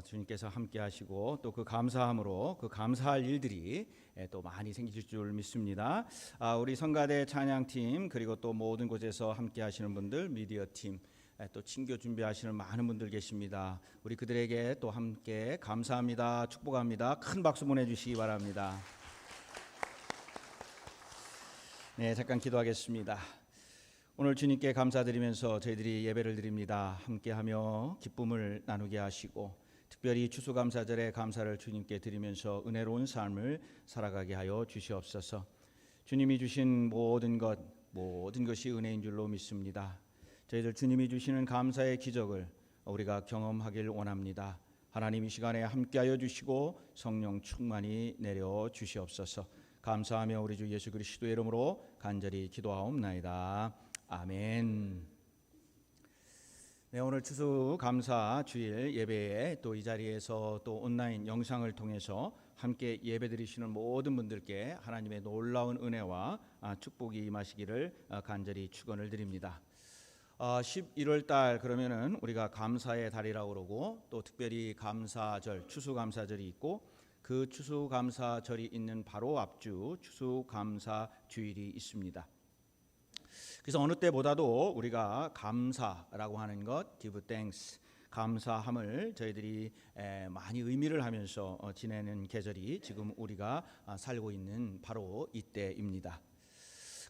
주님께서 함께 하시고 또 그 감사함으로 그 감사할 일들이 또 많이 생기실 줄 믿습니다. 우리 성가대 찬양팀 그리고 또 모든 곳에서 함께 하시는 분들, 미디어팀, 또 친교 준비하시는 많은 분들 계십니다. 우리 그들에게 또 함께 감사합니다. 축복합니다. 큰 박수 보내주시기 바랍니다. 네, 잠깐 기도하겠습니다. 오늘 주님께 감사드리면서 저희들이 예배를 드립니다. 함께하며 기쁨을 나누게 하시고 특별히 추수감사절에 감사를 주님께 드리면서 은혜로운 삶을 살아가게 하여 주시옵소서. 주님이 주신 모든 것이 은혜인 줄로 믿습니다. 저희들 주님이 주시는 감사의 기적을 우리가 경험하길 원합니다. 하나님 이 시간에 함께하여 주시고 성령 충만히 내려 주시옵소서. 감사하며 우리 주 예수 그리스도의 이름으로 간절히 기도하옵나이다. 아멘. 네, 오늘 추수감사 주일 예배에 또 이 자리에서 또 온라인 영상을 통해서 함께 예배드리시는 모든 분들께 하나님의 놀라운 은혜와 축복이 임하시기를 간절히 축원을 드립니다. 11월 달 그러면은 우리가 감사의 달이라고 그러고 또 특별히 감사절, 추수감사절이 있고 그 추수감사절이 있는 바로 앞주 추수감사 주일이 있습니다. 그래서 어느 때보다도 우리가 감사라고 하는 것, give thanks, 감사함을 저희들이 많이 의미를 하면서 지내는 계절이 지금 우리가 살고 있는 바로 이때입니다.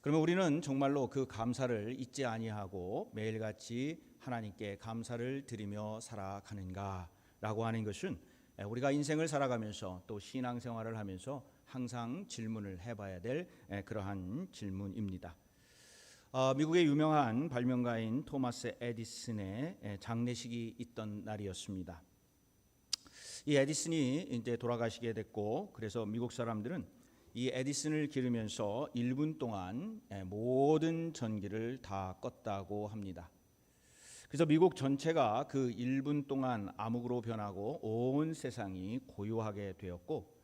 그러면 우리는 정말로 그 감사를 잊지 아니하고 매일같이 하나님께 감사를 드리며 살아가는가라고 하는 것은 우리가 인생을 살아가면서 또 신앙생활을 하면서 항상 질문을 해봐야 될 그러한 질문입니다. 미국의 유명한 발명가인 토마스 에디슨의 장례식이 있던 날이었습니다. 이 에디슨이 이제 돌아가시게 됐고 그래서 미국 사람들은 이 에디슨을 기르면서 1분 동안 모든 전기를 다 껐다고 합니다. 그래서 미국 전체가 그 1분 동안 암흑으로 변하고 온 세상이 고요하게 되었고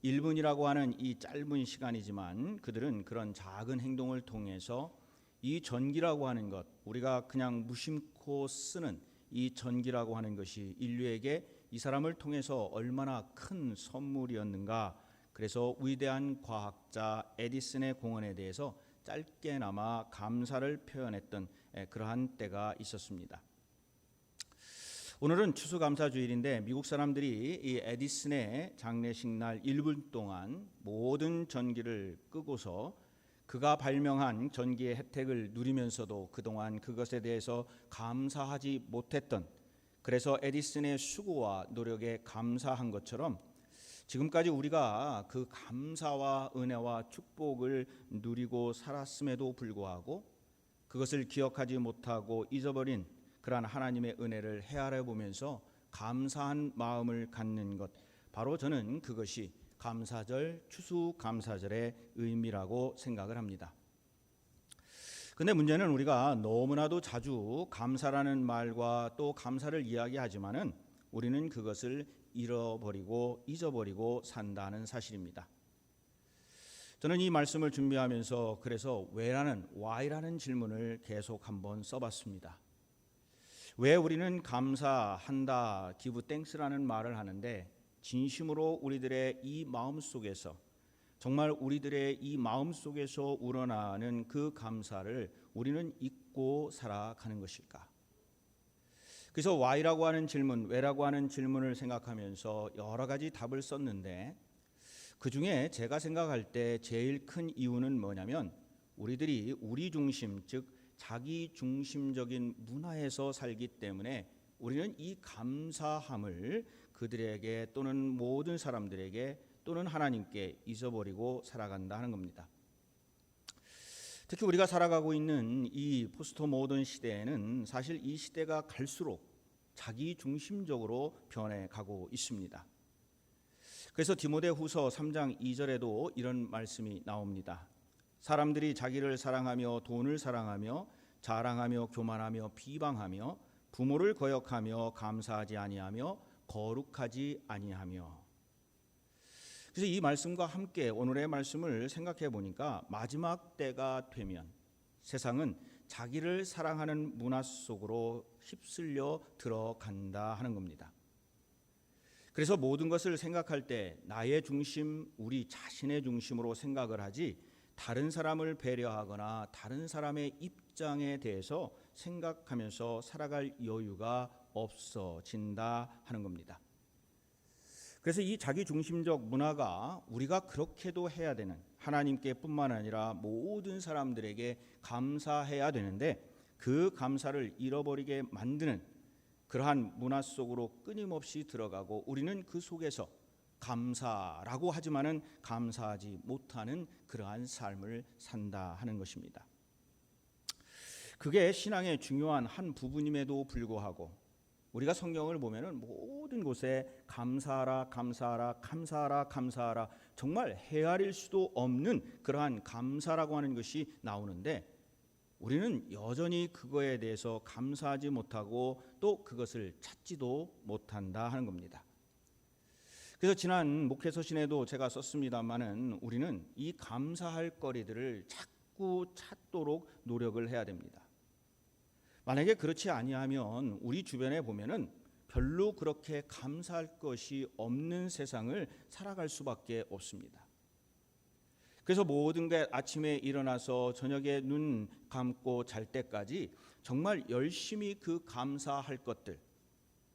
1분이라고 하는 이 짧은 시간이지만 그들은 그런 작은 행동을 통해서 이 전기라고 하는 것, 우리가 그냥 무심코 쓰는 이 전기라고 하는 것이 인류에게 이 사람을 통해서 얼마나 큰 선물이었는가. 그래서 위대한 과학자 에디슨의 공헌에 대해서 짧게나마 감사를 표현했던 그러한 때가 있었습니다. 오늘은 추수감사주일인데 미국 사람들이 이 에디슨의 장례식 날 1분 동안 모든 전기를 끄고서 그가 발명한 전기의 혜택을 누리면서도 그동안 그것에 대해서 감사하지 못했던, 그래서 에디슨의 수고와 노력에 감사한 것처럼 지금까지 우리가 그 감사와 은혜와 축복을 누리고 살았음에도 불구하고 그것을 기억하지 못하고 잊어버린 그러한 하나님의 은혜를 헤아려 보면서 감사한 마음을 갖는 것, 바로 저는 그것이 감사절, 추수감사절의 의미라고 생각을 합니다. 근데 문제는 우리가 너무나도 자주 감사라는 말과 또 감사를 이야기하지만은 우리는 그것을 잃어버리고 잊어버리고 산다는 사실입니다. 저는 이 말씀을 준비하면서 그래서 why라는 질문을 계속 한번 써봤습니다. 왜 우리는 감사한다, give thanks라는 말을 하는데 진심으로 우리들의 이 마음 속에서, 정말 우리들의 이 마음 속에서 우러나는 그 감사를 우리는 잊고 살아가는 것일까? 그래서 why라고 하는 질문, 왜라고 하는 질문을 생각하면서 여러 가지 답을 썼는데 그 중에 제가 생각할 때 제일 큰 이유는 뭐냐면 우리들이 우리 중심, 즉 자기 중심적인 문화에서 살기 때문에 우리는 이 감사함을 그들에게 또는 모든 사람들에게 또는 하나님께 잊어버리고 살아간다 하는 겁니다. 특히 우리가 살아가고 있는 이 포스트 모던 시대에는 사실 이 시대가 갈수록 자기 중심적으로 변해가고 있습니다. 그래서 디모데후서 3장 2절에도 이런 말씀이 나옵니다. 사람들이 자기를 사랑하며 돈을 사랑하며 자랑하며 교만하며 비방하며 부모를 거역하며 감사하지 아니하며 거룩하지 아니하며. 그래서 이 말씀과 함께 오늘의 말씀을 생각해 보니까 마지막 때가 되면 세상은 자기를 사랑하는 문화 속으로 휩쓸려 들어간다 하는 겁니다. 그래서 모든 것을 생각할 때 나의 중심, 우리 자신의 중심으로 생각을 하지 다른 사람을 배려하거나 다른 사람의 입장에 대해서 생각하면서 살아갈 여유가 없어진다 하는 겁니다. 그래서 이 자기중심적 문화가 우리가 그렇게도 해야 되는, 하나님께 뿐만 아니라 모든 사람들에게 감사해야 되는데 그 감사를 잃어버리게 만드는 그러한 문화 속으로 끊임없이 들어가고 우리는 그 속에서 감사라고 하지만은 감사하지 못하는 그러한 삶을 산다 하는 것입니다. 그게 신앙의 중요한 한 부분임에도 불구하고 우리가 성경을 보면은 모든 곳에 감사하라, 감사하라, 감사하라, 감사하라, 정말 헤아릴 수도 없는 그러한 감사라고 하는 것이 나오는데 우리는 여전히 그거에 대해서 감사하지 못하고 또 그것을 찾지도 못한다 하는 겁니다. 그래서 지난 목회 서신에도 제가 썼습니다마는 우리는 이 감사할 거리들을 자꾸 찾도록 노력을 해야 됩니다. 만약에 그렇지 아니하면 우리 주변에 보면은 별로 그렇게 감사할 것이 없는 세상을 살아갈 수밖에 없습니다. 그래서 모든 게 아침에 일어나서 저녁에 눈 감고 잘 때까지 정말 열심히 그 감사할 것들,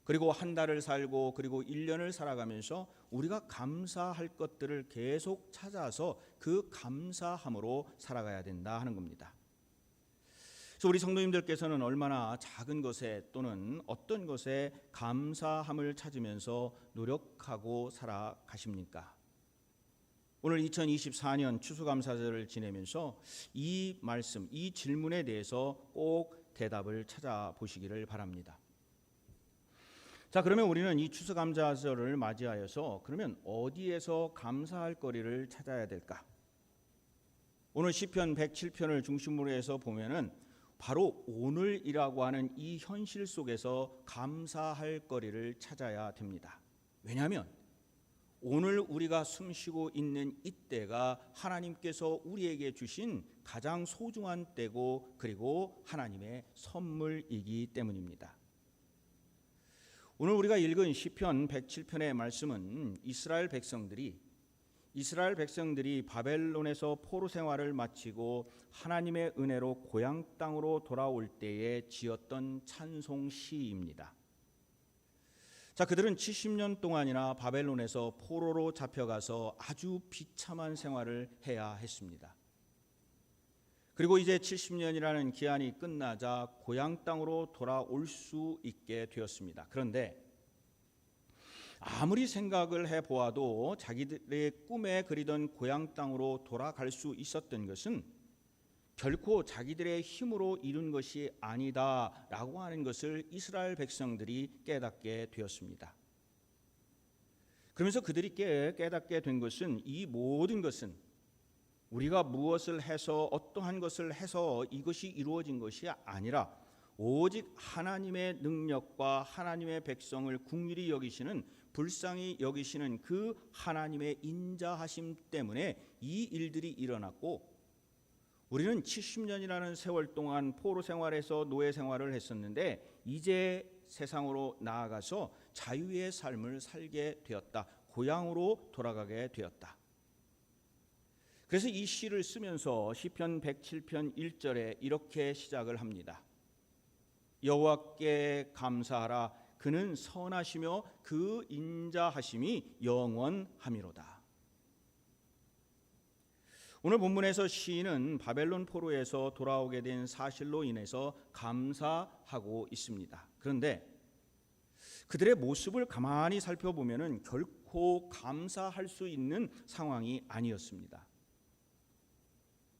그리고 한 달을 살고 그리고 1년을 살아가면서 우리가 감사할 것들을 계속 찾아서 그 감사함으로 살아가야 된다 하는 겁니다. 그래서 우리 성도님들께서는 얼마나 작은 것에 또는 어떤 것에 감사함을 찾으면서 노력하고 살아가십니까? 오늘 2024년 추수감사절을 지내면서 이 말씀, 이 질문에 대해서 꼭 대답을 찾아보시기를 바랍니다. 자, 그러면 우리는 이 추수감사절을 맞이하여서 그러면 어디에서 감사할 거리를 찾아야 될까? 오늘 시편 107편을 중심으로 해서 보면은 바로 오늘이라고 하는 이 현실 속에서 감사할 거리를 찾아야 됩니다. 왜냐하면 오늘 우리가 숨쉬고 있는 이때가 하나님께서 우리에게 주신 가장 소중한 때고 그리고 하나님의 선물이기 때문입니다. 오늘 우리가 읽은 시편 107편의 말씀은 이스라엘 백성들이 바벨론에서 포로 생활을 마치고 하나님의 은혜로 고향 땅으로 돌아올 때에 지었던 찬송 시입니다. 자, 그들은 70년 동안이나 바벨론에서 포로로 잡혀가서 아주 비참한 생활을 해야 했습니다. 그리고 이제 70년이라는 기한이 끝나자 고향 땅으로 돌아올 수 있게 되었습니다. 그런데 아무리 생각을 해보아도 자기들의 꿈에 그리던 고향 땅으로 돌아갈 수 있었던 것은 결코 자기들의 힘으로 이룬 것이 아니다라고 하는 것을 이스라엘 백성들이 깨닫게 되었습니다. 그러면서 그들이 깨닫게 된 것은 이 모든 것은 우리가 무엇을 해서 어떠한 것을 해서 이것이 이루어진 것이 아니라 오직 하나님의 능력과 하나님의 백성을 긍휼히 여기시는, 불쌍히 여기시는 그 하나님의 인자하심 때문에 이 일들이 일어났고 우리는 70년이라는 세월 동안 포로 생활에서 노예 생활을 했었는데 이제 세상으로 나아가서 자유의 삶을 살게 되었다. 고향으로 돌아가게 되었다. 그래서 이 시를 쓰면서 시편 107편 1절에 이렇게 시작을 합니다. 여호와께 감사하라. 그는 선하시며 그 인자하심이 영원함이로다. 오늘 본문에서 시인은 바벨론 포로에서 돌아오게 된 사실로 인해서 감사하고 있습니다. 그런데 그들의 모습을 가만히 살펴보면은 결코 감사할 수 있는 상황이 아니었습니다.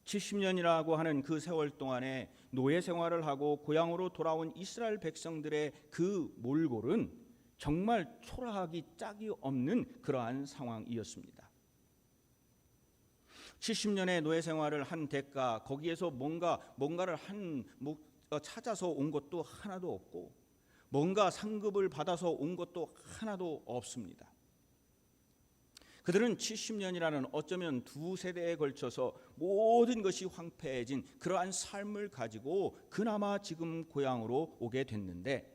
70년이라고 하는 그 세월 동안에 노예 생활을 하고 고향으로 돌아온 이스라엘 백성들의 그 몰골은 정말 초라하기 짝이 없는 그러한 상황이었습니다. 70년의 노예 생활을 한 대가 거기에서 뭔가를 찾아서 온 것도 하나도 없고 뭔가 상급을 받아서 온 것도 하나도 없습니다. 그들은 70년이라는 어쩌면 두 세대에 걸쳐서 모든 것이 황폐해진 그러한 삶을 가지고 그나마 지금 고향으로 오게 됐는데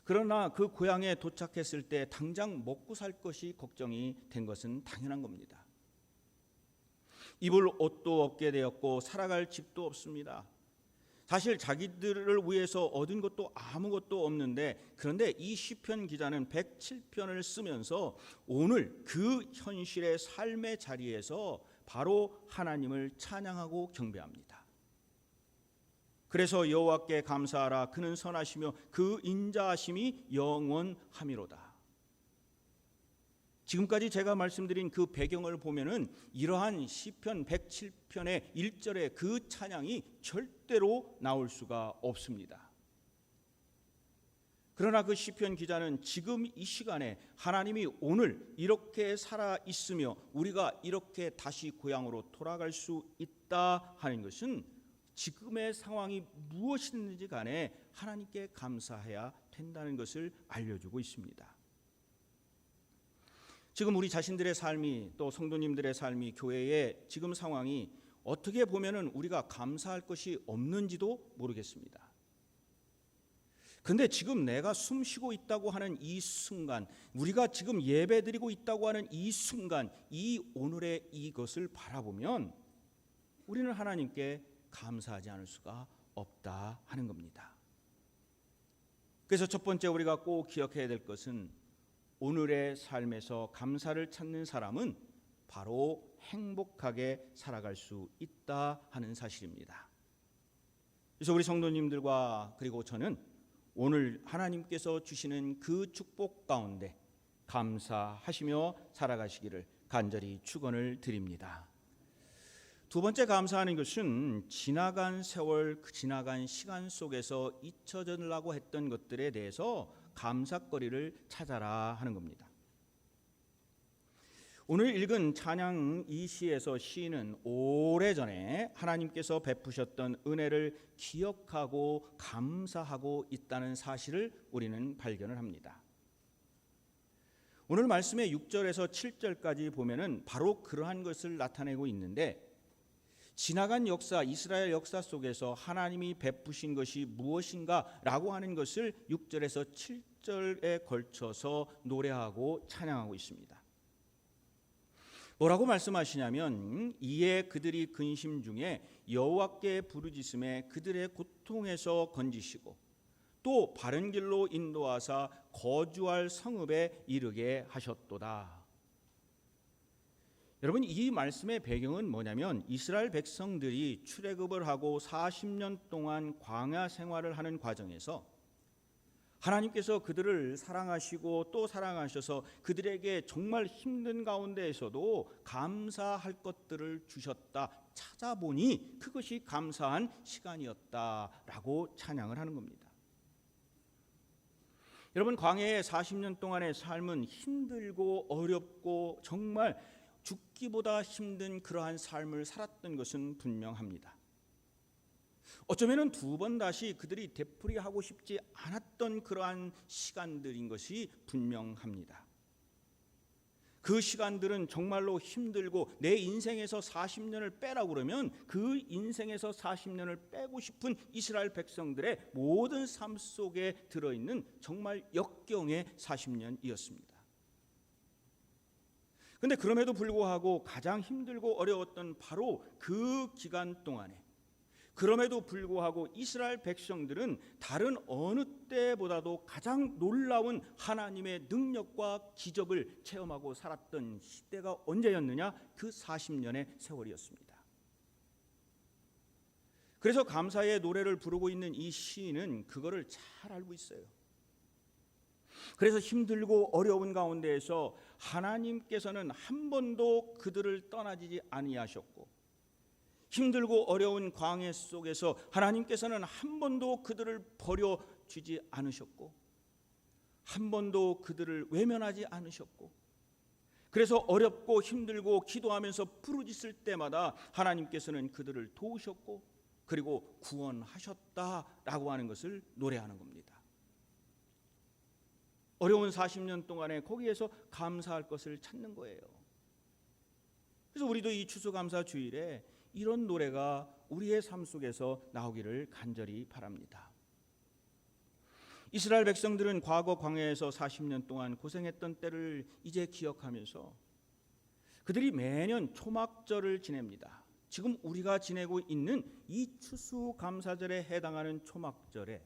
그러나 그 고향에 도착했을 때 당장 먹고 살 것이 걱정이 된 것은 당연한 겁니다. 입을 옷도 없게 되었고 살아갈 집도 없습니다. 사실 자기들을 위해서 얻은 것도 아무것도 없는데, 그런데 이 시편 기자는 107편을 쓰면서 오늘 그 현실의 삶의 자리에서 바로 하나님을 찬양하고 경배합니다. 그래서 여호와께 감사하라. 그는 선하시며 그 인자하심이 영원하미로다. 지금까지 제가 말씀드린 그 배경을 보면은 이러한 시편 107편의 1절의 그 찬양이 절대로 나올 수가 없습니다. 그러나 그 시편 기자는 지금 이 시간에 하나님이 오늘 이렇게 살아 있으며 우리가 이렇게 다시 고향으로 돌아갈 수 있다 하는 것은 지금의 상황이 무엇이든지 간에 하나님께 감사해야 된다는 것을 알려주고 있습니다. 지금 우리 자신들의 삶이, 또 성도님들의 삶이, 교회의 지금 상황이 어떻게 보면은 우리가 감사할 것이 없는지도 모르겠습니다. 근데 지금 내가 숨 쉬고 있다고 하는 이 순간, 우리가 지금 예배드리고 있다고 하는 이 순간, 이 오늘의 이것을 바라보면 우리는 하나님께 감사하지 않을 수가 없다 하는 겁니다. 그래서 첫 번째 우리가 꼭 기억해야 될 것은 오늘의 삶에서 감사를 찾는 사람은 바로 행복하게 살아갈 수 있다 하는 사실입니다. 그래서 우리 성도님들과 그리고 저는 오늘 하나님께서 주시는 그 축복 가운데 감사하시며 살아가시기를 간절히 축원을 드립니다. 두 번째 감사하는 것은 지나간 세월, 지나간 시간 속에서 잊혀지려고 했던 것들에 대해서 감사거리를 찾아라 하는 겁니다. 오늘 읽은 찬양 이 시에서 시인은 오래전에 하나님께서 베푸셨던 은혜를 기억하고 감사하고 있다는 사실을 우리는 발견을 합니다. 오늘 말씀의 6절에서 7절까지 보면은 바로 그러한 것을 나타내고 있는데, 지나간 역사, 이스라엘 역사 속에서 하나님이 베푸신 것이 무엇인가라고 하는 것을 6절에서 7절에 걸쳐서 노래하고 찬양하고 있습니다. 뭐라고 말씀하시냐면, 이에 그들이 근심 중에 여호와께 부르짖음에 그들의 고통에서 건지시고 또 바른 길로 인도하사 거주할 성읍에 이르게 하셨도다. 여러분, 이 말씀의 배경은 뭐냐면 이스라엘 백성들이 출애굽을 하고 40년 동안 광야 생활을 하는 과정에서 하나님께서 그들을 사랑하시고 또 사랑하셔서 그들에게 정말 힘든 가운데에서도 감사할 것들을 주셨다. 찾아보니 그것이 감사한 시간이었다라고 찬양을 하는 겁니다. 여러분, 광야의 40년 동안의 삶은 힘들고 어렵고 정말 죽기보다 힘든 그러한 삶을 살았던 것은 분명합니다. 어쩌면 두 번 다시 그들이 되풀이하고 싶지 않았던 그러한 시간들인 것이 분명합니다. 그 시간들은 정말로 힘들고 내 인생에서 40년을 빼라고 그러면 그 인생에서 40년을 빼고 싶은 이스라엘 백성들의 모든 삶 속에 들어있는 정말 역경의 40년이었습니다. 그런데 그럼에도 불구하고 가장 힘들고 어려웠던 바로 그 기간 동안에, 그럼에도 불구하고 이스라엘 백성들은 다른 어느 때보다도 가장 놀라운 하나님의 능력과 기적을 체험하고 살았던 시대가 언제였느냐? 그 40년의 세월이었습니다. 그래서 감사의 노래를 부르고 있는 이 시인은 그거를 잘 알고 있어요. 그래서 힘들고 어려운 가운데에서 하나님께서는 한 번도 그들을 떠나지 아니하셨고, 힘들고 어려운 광야 속에서 하나님께서는 한 번도 그들을 버려주지 않으셨고, 한 번도 그들을 외면하지 않으셨고, 그래서 어렵고 힘들고 기도하면서 부르짖을 때마다 하나님께서는 그들을 도우셨고 그리고 구원하셨다라고 하는 것을 노래하는 겁니다. 어려운 40년 동안에 거기에서 감사할 것을 찾는 거예요. 그래서 우리도 이 추수감사 주일에 이런 노래가 우리의 삶 속에서 나오기를 간절히 바랍니다. 이스라엘 백성들은 과거 광야에서 40년 동안 고생했던 때를 이제 기억하면서 그들이 매년 초막절을 지냅니다. 지금 우리가 지내고 있는 이 추수감사절에 해당하는 초막절에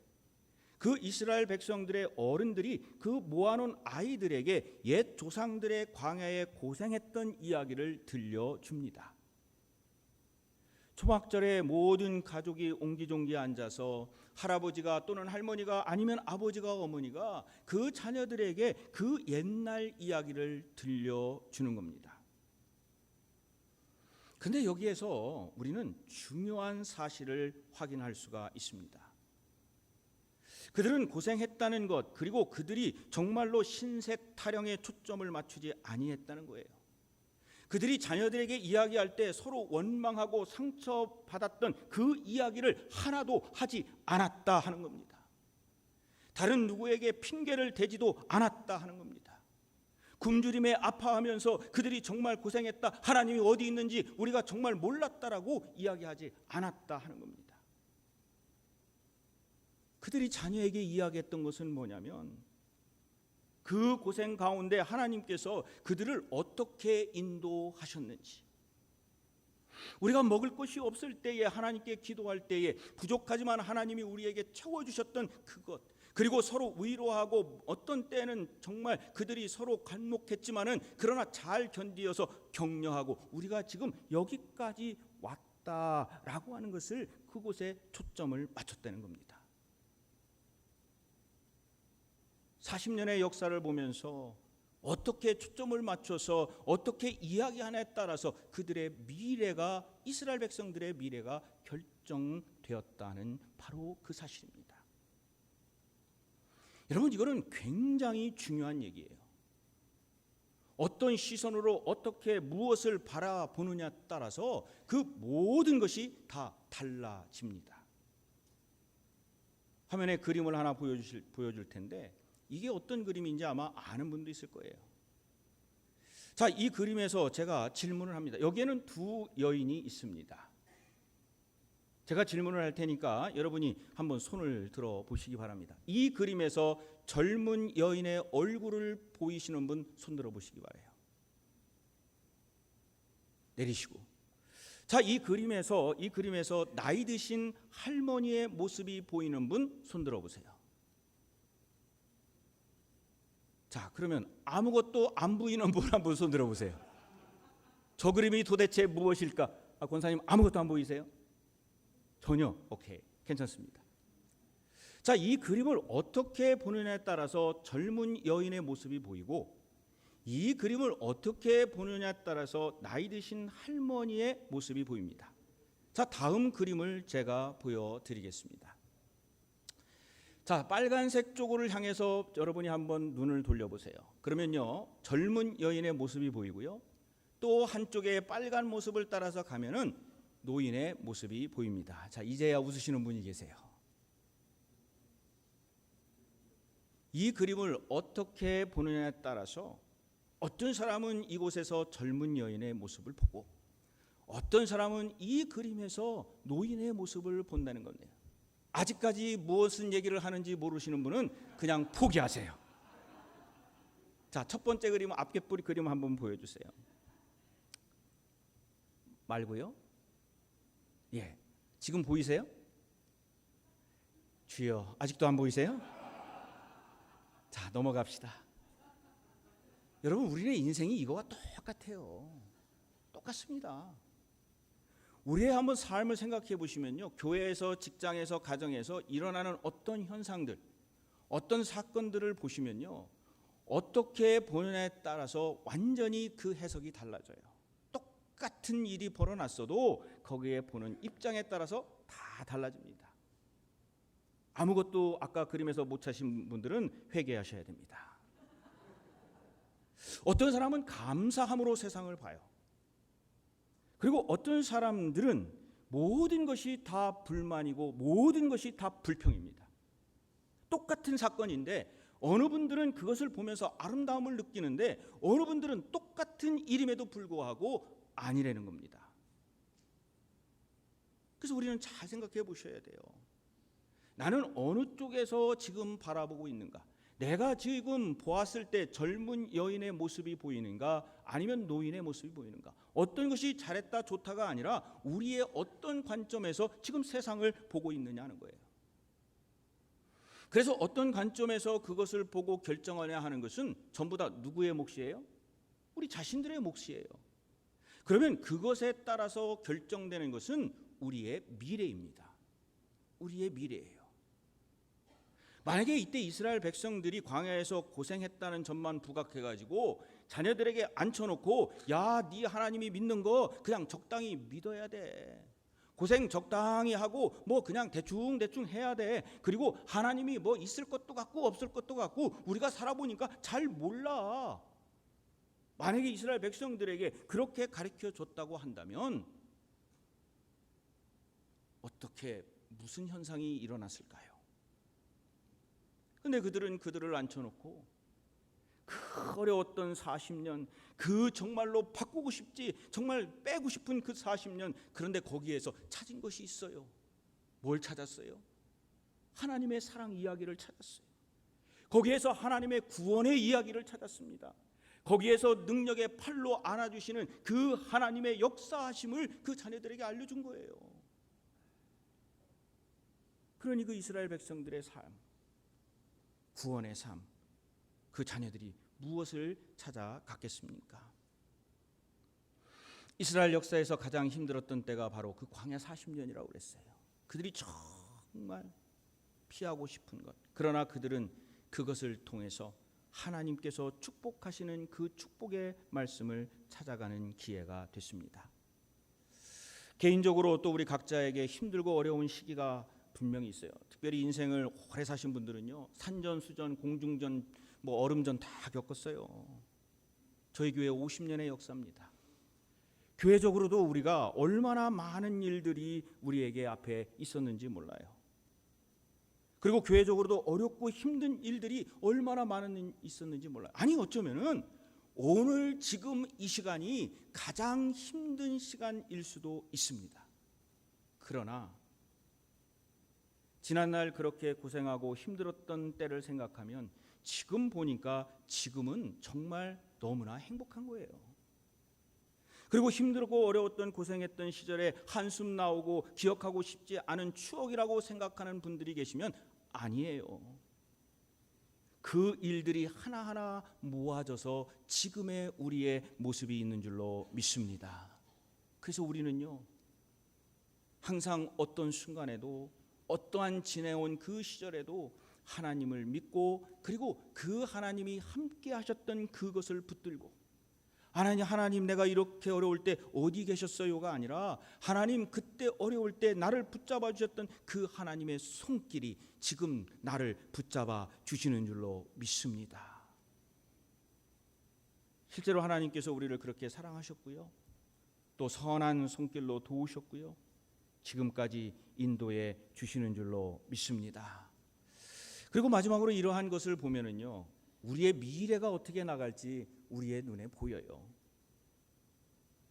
그 이스라엘 백성들의 어른들이 그 모아놓은 아이들에게 옛 조상들의 광야에 고생했던 이야기를 들려줍니다. 초막절에 모든 가족이 옹기종기 앉아서 할아버지가 또는 할머니가 아니면 아버지가 어머니가 그 자녀들에게 그 옛날 이야기를 들려주는 겁니다. 근데 여기에서 우리는 중요한 사실을 확인할 수가 있습니다. 그들은 고생했다는 것, 그리고 그들이 정말로 신색 타령에 초점을 맞추지 아니했다는 거예요. 그들이 자녀들에게 이야기할 때 서로 원망하고 상처받았던 그 이야기를 하나도 하지 않았다 하는 겁니다. 다른 누구에게 핑계를 대지도 않았다 하는 겁니다. 굶주림에 아파하면서 그들이 정말 고생했다, 하나님이 어디 있는지 우리가 정말 몰랐다라고 이야기하지 않았다 하는 겁니다. 그들이 자녀에게 이야기했던 것은 뭐냐면 그 고생 가운데 하나님께서 그들을 어떻게 인도하셨는지, 우리가 먹을 것이 없을 때에 하나님께 기도할 때에 부족하지만 하나님이 우리에게 채워주셨던 그것, 그리고 서로 위로하고 어떤 때는 정말 그들이 서로 간목했지만은 그러나 잘 견디어서 격려하고 우리가 지금 여기까지 왔다라고 하는 것을 그곳에 초점을 맞췄다는 겁니다. 40년의 역사를 보면서 어떻게 초점을 맞춰서 어떻게 이야기하냐에 따라서 그들의 미래가, 이스라엘 백성들의 미래가 결정되었다는 바로 그 사실입니다. 여러분, 이거는 굉장히 중요한 얘기예요. 어떤 시선으로 어떻게 무엇을 바라보느냐에 따라서 그 모든 것이 다 달라집니다. 화면에 그림을 하나 보여줄 텐데 이게 어떤 그림인지 아마 아는 분도 있을 거예요. 자, 이 그림에서 제가 질문을 합니다. 여기에는 두 여인이 있습니다. 제가 질문을 할 테니까 여러분이 한번 손을 들어 보시기 바랍니다. 이 그림에서 젊은 여인의 얼굴을 보이시는 분 손 들어 보시기 바라요. 내리시고. 자, 이 그림에서 나이 드신 할머니의 모습이 보이는 분 손 들어 보세요. 자, 그러면 아무것도 안 보이는 분 한 분 손 들어 보세요. 저 그림이 도대체 무엇일까? 권사님 아무것도 안 보이세요? 전혀. 오케이, 괜찮습니다. 자, 이 그림을 어떻게 보느냐에 따라서 젊은 여인의 모습이 보이고 이 그림을 어떻게 보느냐에 따라서 나이 드신 할머니의 모습이 보입니다. 자, 다음 그림을 제가 보여드리겠습니다. 자, 빨간색 쪽을 향해서 여러분이 한번 눈을 돌려보세요. 그러면요, 젊은 여인의 모습이 보이고요, 또 한쪽에 빨간 모습을 따라서 가면은 노인의 모습이 보입니다. 자, 이제야 웃으시는 분이 계세요. 이 그림을 어떻게 보느냐에 따라서 어떤 사람은 이곳에서 젊은 여인의 모습을 보고 어떤 사람은 이 그림에서 노인의 모습을 본다는 겁니다. 아직까지 무엇은 얘기를 하는지 모르시는 분은 그냥 포기하세요. 자, 첫 번째 그림, 앞개뿌리 그림 한번 보여주세요. 말고요. 예, 지금 보이세요? 주여, 아직도 안 보이세요? 자, 넘어갑시다. 여러분, 우리의 인생이 이거와 똑같아요. 똑같습니다. 우리의 한번 삶을 생각해 보시면요, 교회에서, 직장에서, 가정에서 일어나는 어떤 현상들, 어떤 사건들을 보시면요, 어떻게 보느냐에 따라서 완전히 그 해석이 달라져요. 똑같은 일이 벌어났어도 거기에 보는 입장에 따라서 다 달라집니다. 아무것도 아까 그림에서 못 찾으신 분들은 회개하셔야 됩니다. 어떤 사람은 감사함으로 세상을 봐요. 그리고 어떤 사람들은 모든 것이 다 불만이고 모든 것이 다 불평입니다. 똑같은 사건인데 어느 분들은 그것을 보면서 아름다움을 느끼는데 어느 분들은 똑같은 일임에도 불구하고 아니라는 겁니다. 그래서 우리는 잘 생각해 보셔야 돼요. 나는 어느 쪽에서 지금 바라보고 있는가? 내가 지금 보았을 때 젊은 여인의 모습이 보이는가? 아니면 노인의 모습이 보이는가? 어떤 것이 잘했다 좋다가 아니라 우리의 어떤 관점에서 지금 세상을 보고 있느냐는 거예요. 그래서 어떤 관점에서 그것을 보고 결정하냐 하는 것은 전부 다 누구의 몫이에요? 우리 자신들의 몫이에요. 그러면 그것에 따라서 결정되는 것은 우리의 미래입니다. 우리의 미래예요. 만약에 이때 이스라엘 백성들이 광야에서 고생했다는 점만 부각해가지고 자녀들에게 앉혀놓고 야, 네 하나님이 믿는 거 그냥 적당히 믿어야 돼. 고생 적당히 하고 뭐 그냥 대충 해야 돼. 그리고 하나님이 뭐 있을 것도 같고 없을 것도 같고 우리가 살아보니까 잘 몰라. 만약에 이스라엘 백성들에게 그렇게 가르쳐 줬다고 한다면 어떻게 무슨 현상이 일어났을까요? 근데 그들을 앉혀놓고 그 어려웠던 40년, 그 정말로 바꾸고 싶지 정말 빼고 싶은 그 40년, 그런데 거기에서 찾은 것이 있어요. 뭘 찾았어요? 하나님의 사랑 이야기를 찾았어요. 거기에서 하나님의 구원의 이야기를 찾았습니다. 거기에서 능력의 팔로 안아주시는 그 하나님의 역사하심을 그 자녀들에게 알려준 거예요. 그러니 그 이스라엘 백성들의 삶, 구원의 삶, 그 자녀들이 무엇을 찾아갔겠습니까? 이스라엘 역사에서 가장 힘들었던 때가 바로 그 광야 40년이라고 그랬어요. 그들이 정말 피하고 싶은 것, 그러나 그들은 그것을 통해서 하나님께서 축복하시는 그 축복의 말씀을 찾아가는 기회가 됐습니다. 개인적으로 또 우리 각자에게 힘들고 어려운 시기가 분명히 있어요. 특별히 인생을 오래 사신 분들은요, 산전수전, 공중전, 뭐 얼음전 다 겪었어요. 저희 교회 50년의 역사입니다. 교회적으로도 우리가 얼마나 많은 일들이 우리에게 앞에 있었는지 몰라요. 그리고 교회적으로도 어렵고 힘든 일들이 얼마나 많은 있었는지 몰라요. 아니 어쩌면은 오늘 지금 이 시간이 가장 힘든 시간일 수도 있습니다. 그러나 지난날 그렇게 고생하고 힘들었던 때를 생각하면 지금 보니까 지금은 정말 너무나 행복한 거예요. 그리고 힘들고 어려웠던 고생했던 시절에 한숨 나오고 기억하고 싶지 않은 추억이라고 생각하는 분들이 계시면 아니에요. 그 일들이 하나하나 모아져서 지금의 우리의 모습이 있는 줄로 믿습니다. 그래서 우리는요, 항상 어떤 순간에도 어떠한 지내온 그 시절에도 하나님을 믿고, 그리고 그 하나님이 함께 하셨던 그것을 붙들고, 하나님 내가 이렇게 어려울 때 어디 계셨어요가 아니라 하나님 그때 어려울 때 나를 붙잡아 주셨던 그 하나님의 손길이 지금 나를 붙잡아 주시는 줄로 믿습니다. 실제로 하나님께서 우리를 그렇게 사랑하셨고요, 또 선한 손길로 도우셨고요, 지금까지 인도해 주시는 줄로 믿습니다. 그리고 마지막으로 이러한 것을 보면은요, 우리의 미래가 어떻게 나갈지 우리의 눈에 보여요.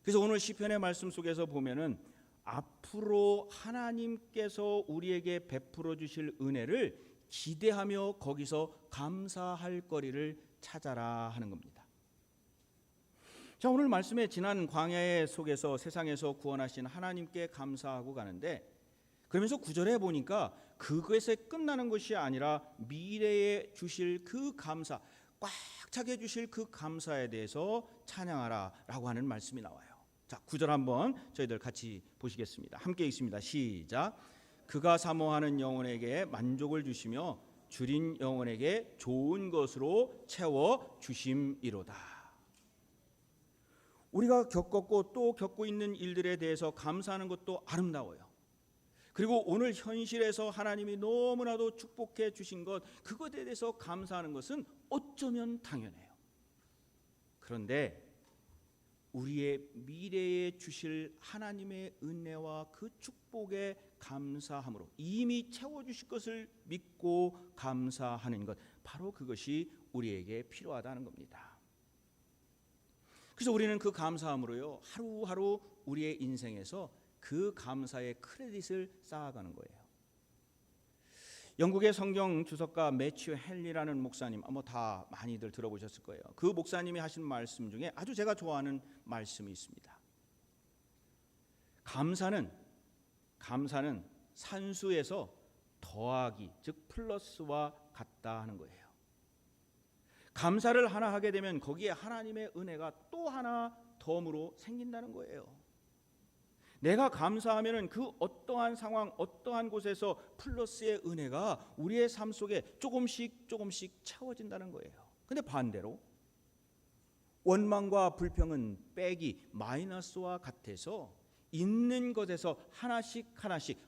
그래서 오늘 시편의 말씀 속에서 보면은 앞으로 하나님께서 우리에게 베풀어 주실 은혜를 기대하며 거기서 감사할 거리를 찾아라 하는 겁니다. 자, 오늘 말씀에 지난 광야의 속에서 세상에서 구원하신 하나님께 감사하고 가는데, 그러면서 9절에 보니까 그것에 끝나는 것이 아니라 미래에 주실 그 감사, 꽉 차게 주실 그 감사에 대해서 찬양하라 라고 하는 말씀이 나와요. 자, 9절 한번 저희들 같이 보시겠습니다. 함께 읽습니다. 시작. 그가 사모하는 영혼에게 만족을 주시며 줄인 영혼에게 좋은 것으로 채워 주심이로다. 우리가 겪었고 또 겪고 있는 일들에 대해서 감사하는 것도 아름다워요. 그리고 오늘 현실에서 하나님이 너무나도 축복해 주신 것, 그것에 대해서 감사하는 것은 어쩌면 당연해요. 그런데 우리의 미래에 주실 하나님의 은혜와 그 축복에 감사함으로 이미 채워주실 것을 믿고 감사하는 것, 바로 그것이 우리에게 필요하다는 겁니다. 그래서 우리는 그 감사함으로요, 하루하루 우리의 인생에서 그 감사의 크레딧을 쌓아가는 거예요. 영국의 성경 주석가 매튜 헨리라는 목사님, 다 많이들 들어보셨을 거예요. 그 목사님이 하신 말씀 중에 아주 제가 좋아하는 말씀이 있습니다. 감사는 산수에서 더하기, 즉 플러스와 같다 하는 거예요. 감사를 하나 하게 되면 거기에 하나님의 은혜가 또 하나 덤으로 생긴다는 거예요. 내가 감사하면은 그 어떠한 상황, 어떠한 곳에서 플러스의 은혜가 우리의 삶 속에 조금씩 채워진다는 거예요. 근데 반대로 원망과 불평은 빼기, 마이너스와 같아서 있는 것에서 하나씩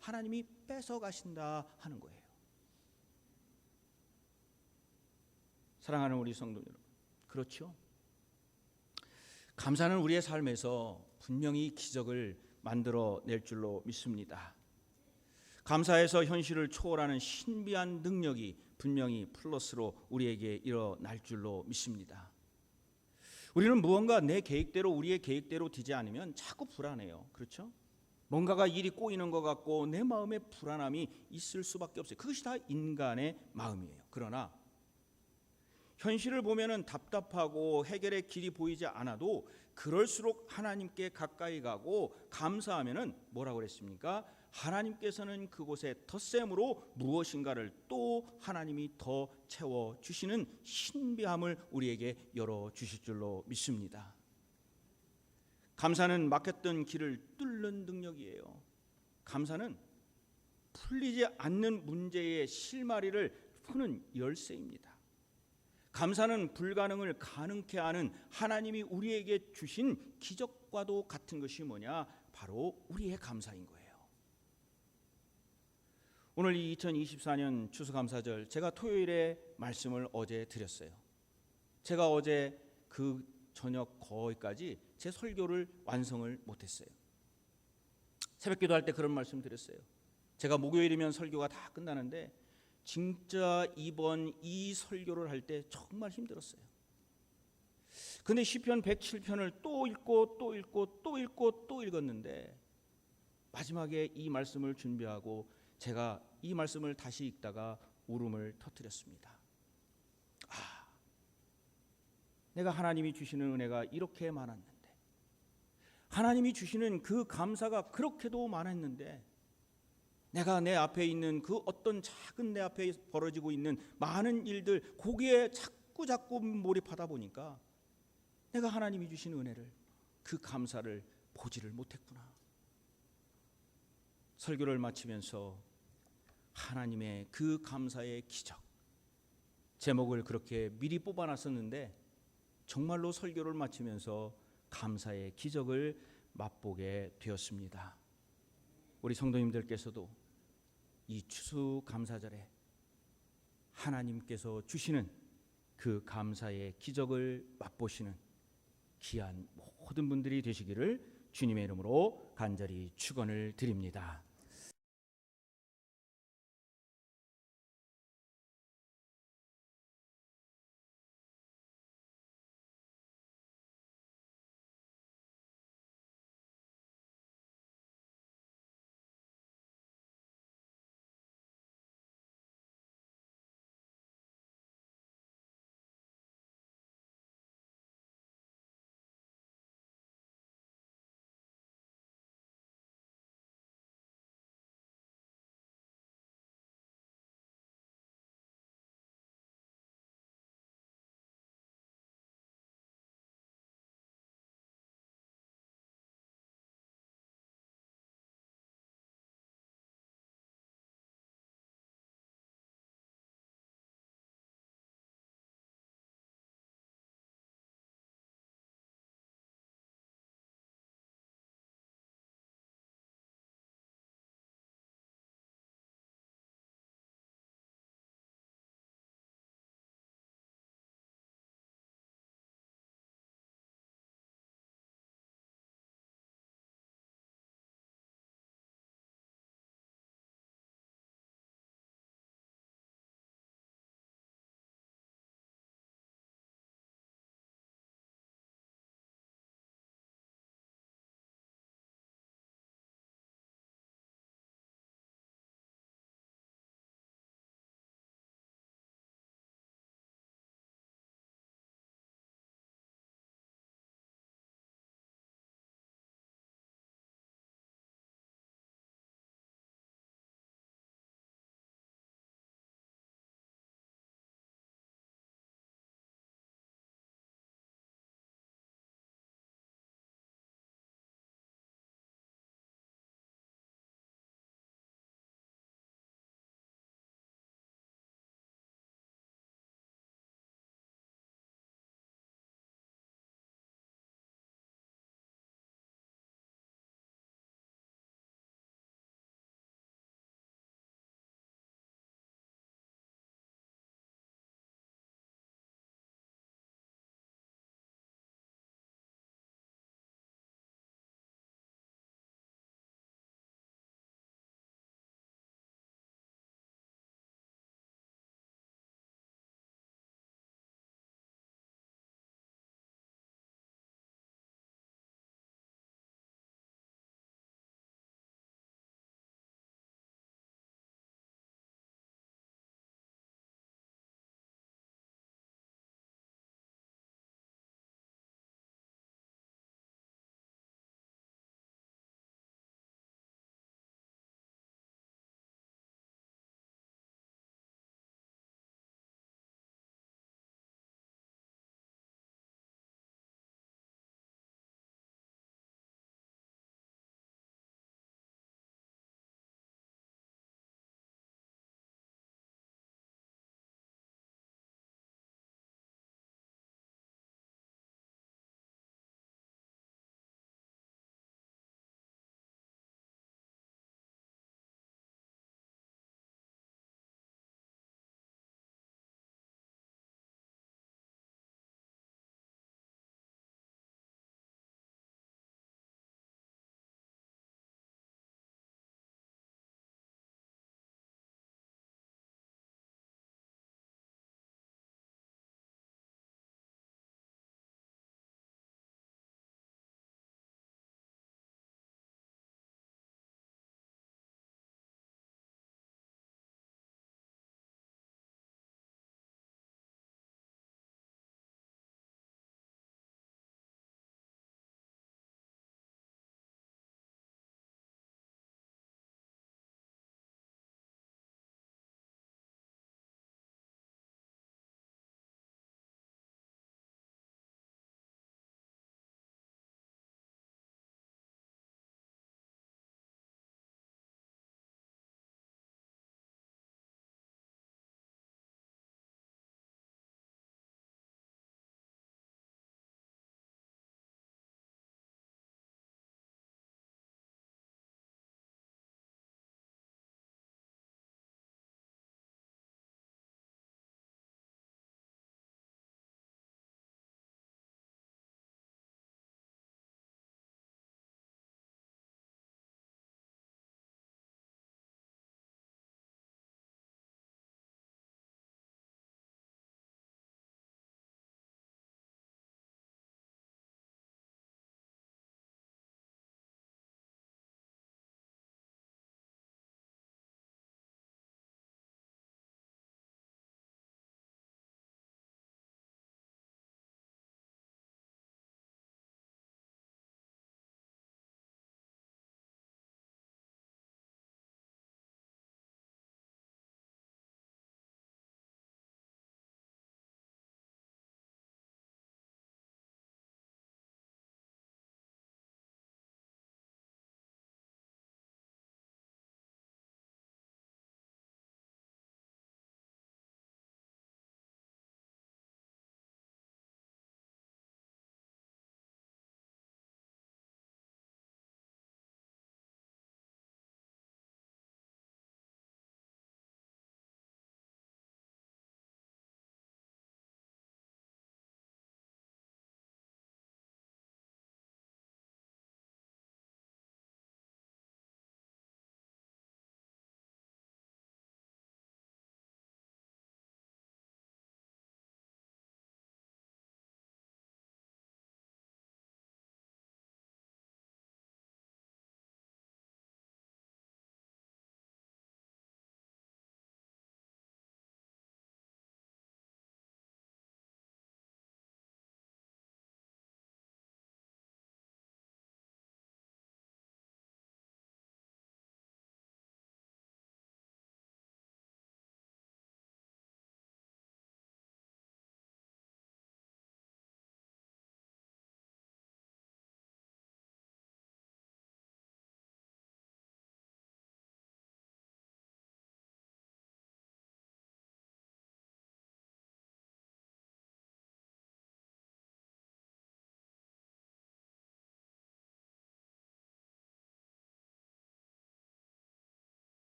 하나님이 뺏어 가신다 하는 거예요. 사랑하는 우리 성도 여러분, 그렇죠? 감사는 우리의 삶에서 분명히 기적을 만들어낼 줄로 믿습니다. 감사에서 현실을 초월하는 신비한 능력이 분명히 플러스로 우리에게 일어날 줄로 믿습니다. 우리는 무언가 우리의 계획대로 되지 않으면 자꾸 불안해요. 그렇죠? 뭔가가 일이 꼬이는 것 같고 내 마음에 불안함이 있을 수밖에 없어요. 그것이 다 인간의 마음이에요. 그러나 현실을 보면은 답답하고 해결의 길이 보이지 않아도 그럴수록 하나님께 가까이 가고 감사하면은 뭐라고 그랬습니까? 하나님께서는 그곳에 덧셈으로 무엇인가를 또 하나님이 더 채워 주시는 신비함을 우리에게 열어 주실 줄로 믿습니다. 감사는 막혔던 길을 뚫는 능력이에요. 감사는 풀리지 않는 문제의 실마리를 푸는 열쇠입니다. 감사는 불가능을 가능케 하는 하나님이 우리에게 주신 기적과도 같은 것이 뭐냐? 바로 우리의 감사인 거예요. 오늘 이 2024년 추수감사절, 제가 토요일에 말씀을 어제 드렸어요. 제가 어제 그 저녁 거의까지 제 설교를 완성을 못했어요. 새벽기도할 때 그런 말씀 드렸어요. 제가 목요일이면 설교가 다 끝나는데 진짜 이번 이 설교를 할 때 정말 힘들었어요. 근데 시편 107편을 또 읽었는데 마지막에 이 말씀을 준비하고 제가 이 말씀을 다시 읽다가 울음을 터뜨렸습니다. 내가 하나님이 주시는 은혜가 이렇게 많았는데, 하나님이 주시는 그 감사가 그렇게도 많았는데, 내가 내 앞에 있는 그 어떤 작은 내 앞에 벌어지고 있는 많은 일들, 거기에 자꾸 몰입하다 보니까 내가 하나님이 주신 은혜를, 그 감사를 보지를 못했구나. 설교를 마치면서 하나님의 그 감사의 기적, 제목을 그렇게 미리 뽑아놨었는데 정말로 설교를 마치면서 감사의 기적을 맛보게 되었습니다. 우리 성도님들께서도 이 추수감사절에 하나님께서 주시는 그 감사의 기적을 맛보시는 귀한 모든 분들이 되시기를 주님의 이름으로 간절히 축원을 드립니다.